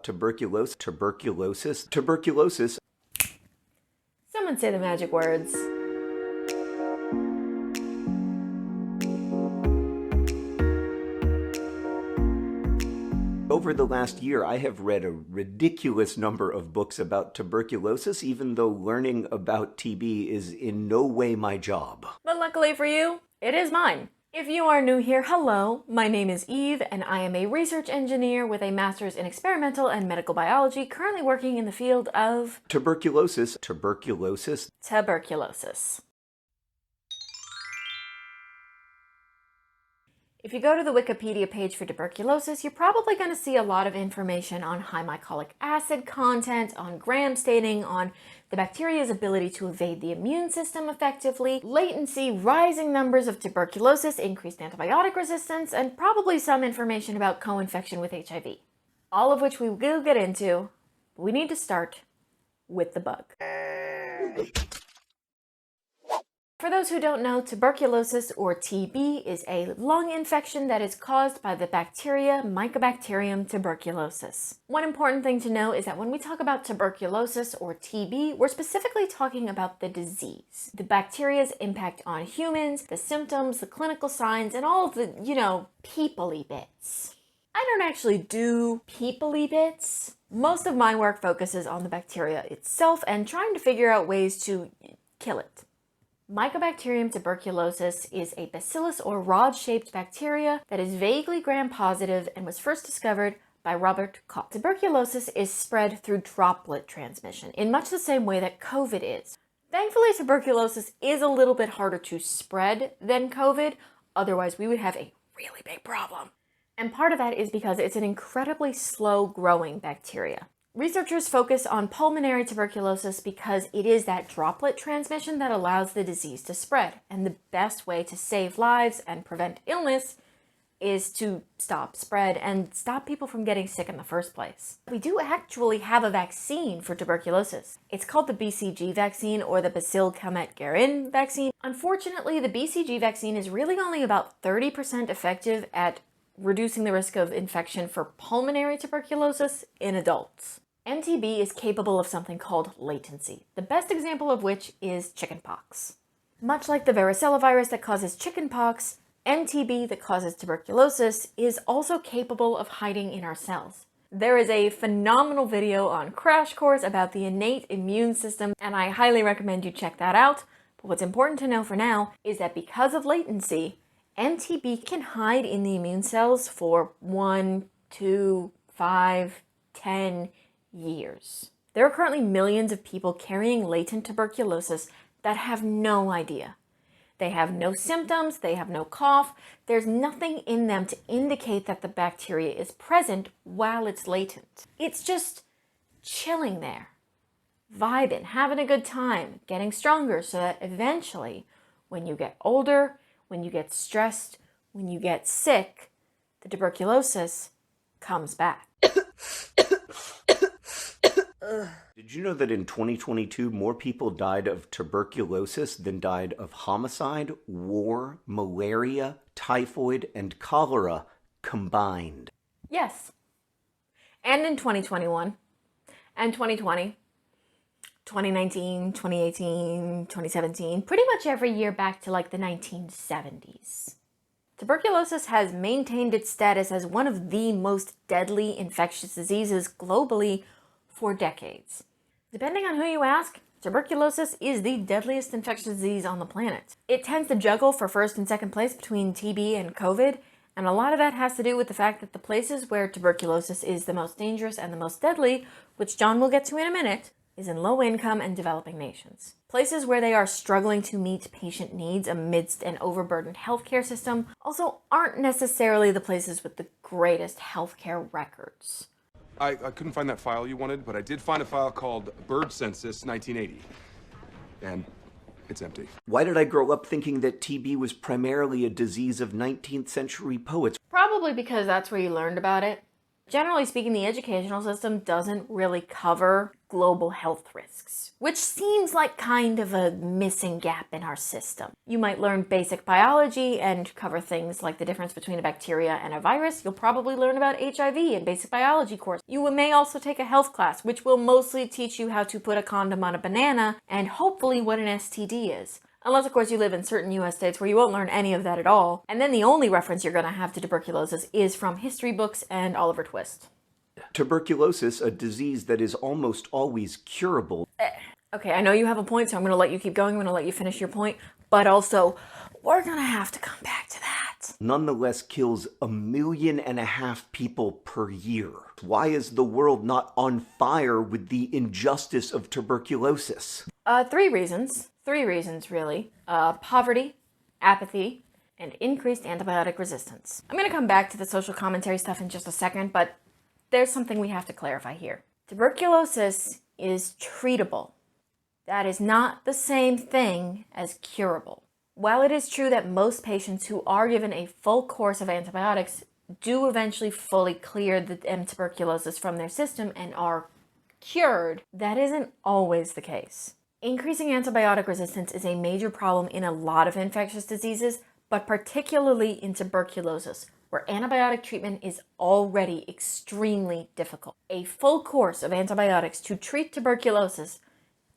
Tuberculosis. Someone say the magic words. Over the last year, I have read a ridiculous number of books about tuberculosis, even though learning about TB is in no way my job. But luckily for you, it is mine. If you are new here, hello, my name is Eve, and I am a research engineer with a master's in experimental and medical biology, currently working in the field of Tuberculosis. If you go to the Wikipedia page for tuberculosis, you're probably going to see a lot of information on high mycolic acid content, on gram staining, on the bacteria's ability to evade the immune system effectively, latency, rising numbers of tuberculosis, increased antibiotic resistance, and probably some information about co-infection with HIV. All of which we will get into, but we need to start with the bug. For those who don't know, tuberculosis, or TB, is a lung infection that is caused by the bacteria Mycobacterium tuberculosis. One important thing to know is that when we talk about tuberculosis, or TB, we're specifically talking about the disease. The bacteria's impact on humans, the symptoms, the clinical signs, and all of the, people-y bits. I don't actually do people-y bits. Most of my work focuses on the bacteria itself and trying to figure out ways to kill it. Mycobacterium tuberculosis is a bacillus or rod-shaped bacteria that is vaguely gram-positive and was first discovered by Robert Koch. Tuberculosis is spread through droplet transmission in much the same way that COVID is. Thankfully, tuberculosis is a little bit harder to spread than COVID, otherwise we would have a really big problem. And part of that is because it's an incredibly slow-growing bacteria. Researchers focus on pulmonary tuberculosis because it is that droplet transmission that allows the disease to spread. And the best way to save lives and prevent illness is to stop spread and stop people from getting sick in the first place. We do actually have a vaccine for tuberculosis. It's called the BCG vaccine, or the Bacille-Calmette-Guerin vaccine. Unfortunately, the BCG vaccine is really only about 30% effective at reducing the risk of infection for pulmonary tuberculosis in adults. MTB is capable of something called latency, the best example of which is chickenpox. Much like the varicella virus that causes chickenpox, MTB that causes tuberculosis is also capable of hiding in our cells. There is a phenomenal video on Crash Course about the innate immune system, and I highly recommend you check that out. But what's important to know for now is that because of latency, MTB can hide in the immune cells for 1, 2, 5, 10 years. There are currently millions of people carrying latent tuberculosis that have no idea. They have no symptoms, they have no cough, there's nothing in them to indicate that the bacteria is present while it's latent. It's just chilling there, vibing, having a good time, getting stronger so that eventually, when you get older, when you get stressed, when you get sick, the tuberculosis comes back. Did you know that in 2022, more people died of tuberculosis than died of homicide, war, malaria, typhoid, and cholera combined? Yes. And in 2021, and 2020, 2019, 2018, 2017, pretty much every year back to like the 1970s. Tuberculosis has maintained its status as one of the most deadly infectious diseases globally for decades. Depending on who you ask, tuberculosis is the deadliest infectious disease on the planet. It tends to juggle for first and second place between TB and COVID, and a lot of that has to do with the fact that the places where tuberculosis is the most dangerous and the most deadly, which John will get to in a minute, is in low-income and developing nations. Places where they are struggling to meet patient needs amidst an overburdened healthcare system also aren't necessarily the places with the greatest healthcare records. I couldn't find that file you wanted, but I did find a file called Bird Census 1980. And it's empty. Why did I grow up thinking that TB was primarily a disease of 19th century poets? Probably because that's where you learned about it. Generally speaking, the educational system doesn't really cover global health risks, which seems like kind of a missing gap in our system. You might learn basic biology and cover things like the difference between a bacteria and a virus. You'll probably learn about HIV in basic biology course. You may also take a health class, which will mostly teach you how to put a condom on a banana and hopefully what an STD is. Unless, of course, you live in certain US states where you won't learn any of that at all. And then the only reference you're going to have to tuberculosis is from history books and Oliver Twist. Tuberculosis, a disease that is almost always curable. Okay, I know you have a point, so I'm going to let you keep going. I'm going to let you finish your point. But also, we're going to have to come back to that. Nonetheless kills 1.5 million people per year. Why is the world not on fire with the injustice of tuberculosis? 3 reasons. 3 reasons, really. Poverty, apathy, and increased antibiotic resistance. I'm going to come back to the social commentary stuff in just a second, but there's something we have to clarify here. Tuberculosis is treatable. That is not the same thing as curable. While it is true that most patients who are given a full course of antibiotics do eventually fully clear the tuberculosis from their system and are cured, that isn't always the case. Increasing antibiotic resistance is a major problem in a lot of infectious diseases, but particularly in tuberculosis, where antibiotic treatment is already extremely difficult. A full course of antibiotics to treat tuberculosis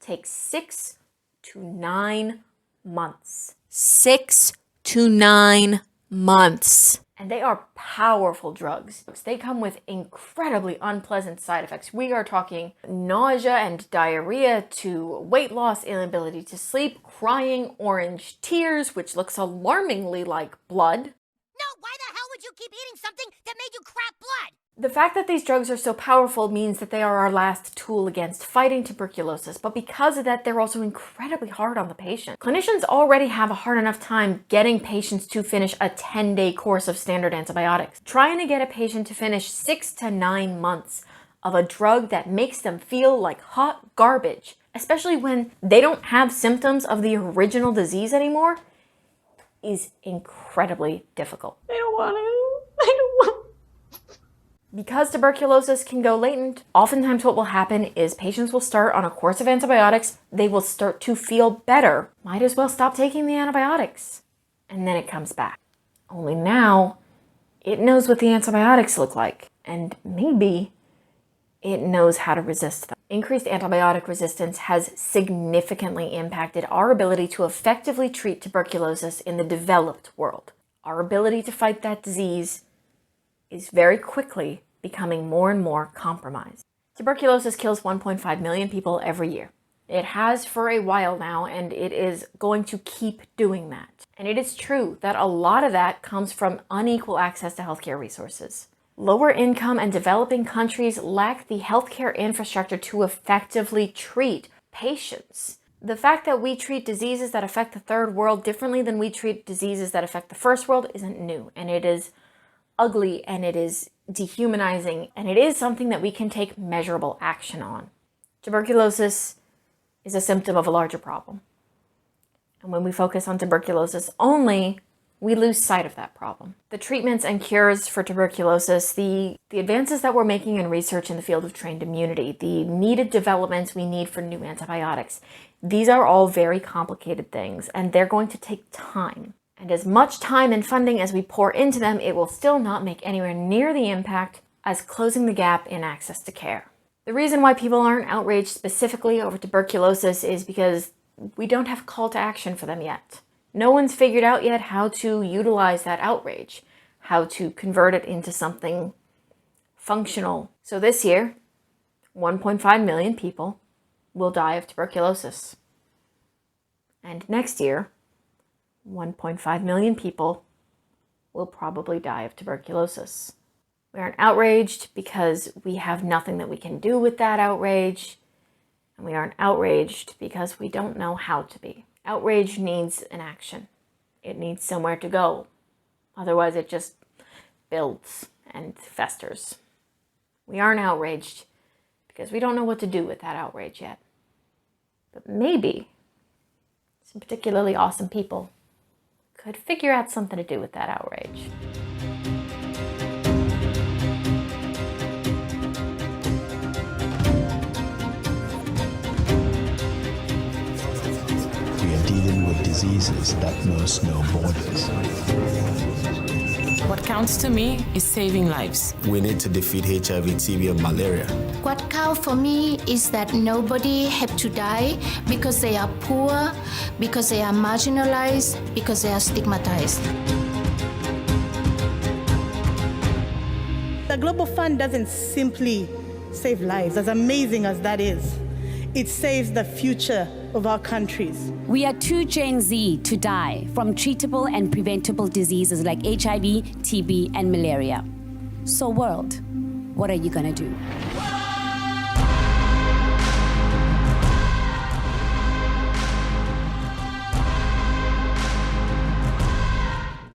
takes 6 to 9 months. 6 to 9 months. And they are powerful drugs. They come with incredibly unpleasant side effects. We are talking nausea and diarrhea to weight loss, inability to sleep, crying, orange tears, which looks alarmingly like blood. No, why the hell would you keep eating something that made you crap blood? The fact that these drugs are so powerful means that they are our last tool against fighting tuberculosis, but because of that, they're also incredibly hard on the patient. Clinicians already have a hard enough time getting patients to finish a 10-day course of standard antibiotics. Trying to get a patient to finish 6 to 9 months of a drug that makes them feel like hot garbage, especially when they don't have symptoms of the original disease anymore, is incredibly difficult. I don't want to. Because tuberculosis can go latent, oftentimes what will happen is patients will start on a course of antibiotics, they will start to feel better, might as well stop taking the antibiotics, and then it comes back. Only now, it knows what the antibiotics look like, and maybe it knows how to resist them. Increased antibiotic resistance has significantly impacted our ability to effectively treat tuberculosis in the developed world. Our ability to fight that disease is very quickly becoming more and more compromised. Tuberculosis kills 1.5 million people every year. It has for a while now, and it is going to keep doing that. And it is true that a lot of that comes from unequal access to healthcare resources. Lower income and developing countries lack the healthcare infrastructure to effectively treat patients. The fact that we treat diseases that affect the third world differently than we treat diseases that affect the first world isn't new, and it is ugly, and it is dehumanizing, and it is something that we can take measurable action on. Tuberculosis is a symptom of a larger problem. And when we focus on tuberculosis only, we lose sight of that problem. The treatments and cures for tuberculosis, the advances that we're making in research in the field of trained immunity, the needed developments we need for new antibiotics, these are all very complicated things, and they're going to take time. And as much time and funding as we pour into them, it will still not make anywhere near the impact as closing the gap in access to care. The reason why people aren't outraged specifically over tuberculosis is because we don't have a call to action for them yet. No one's figured out yet how to utilize that outrage, how to convert it into something functional. So this year, 1.5 million people will die of tuberculosis. And next year, 1.5 million people will probably die of tuberculosis. We aren't outraged because we have nothing that we can do with that outrage, and we aren't outraged because we don't know how to be. Outrage needs an action. It needs somewhere to go. Otherwise, it just builds and festers. We aren't outraged because we don't know what to do with that outrage yet. But maybe some particularly awesome people could figure out something to do with that outrage. diseases that knows no borders. What counts to me is saving lives. We need to defeat HIV, TB, and malaria. What counts for me is that nobody have to die because they are poor, because they are marginalized, because they are stigmatized. The Global Fund doesn't simply save lives, as amazing as that is. It saves the future of our countries. We are too Gen Z to die from treatable and preventable diseases like HIV, TB, and malaria. So world, what are you gonna do?